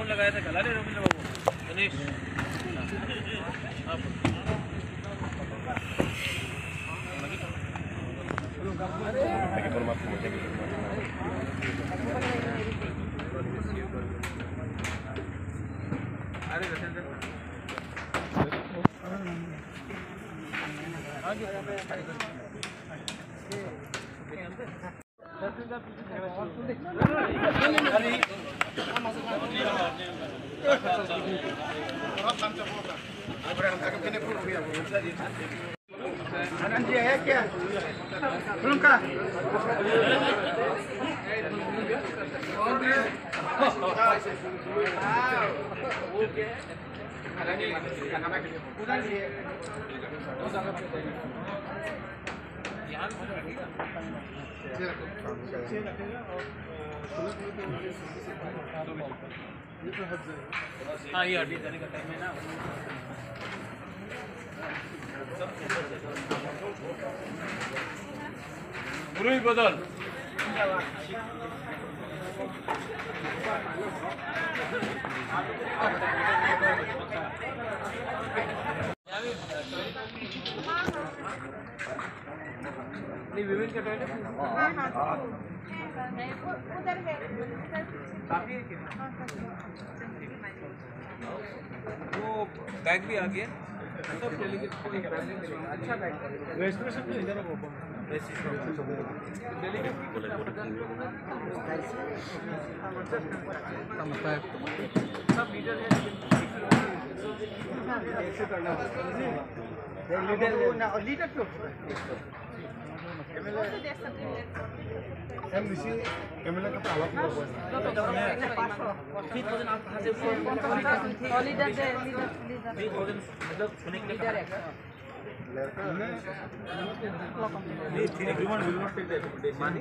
Phone लगाया था खिला ले रविंद्र बाबू गणेश आनंद जी है क्या? उनका हाँ ये अभी जाने का टाइम है ना गुरु ही बदल विभिन्न का टॉयलेट उधर है वो बैग भी आ गया सब डेलीगेट अच्छा बैग रजिस्ट्रेशन तो इधर होगा डेलीगेट सब लीडर है लीडर तो एमएलए का आवाज मतलब सुने के लिए everyone will not take the accommodation.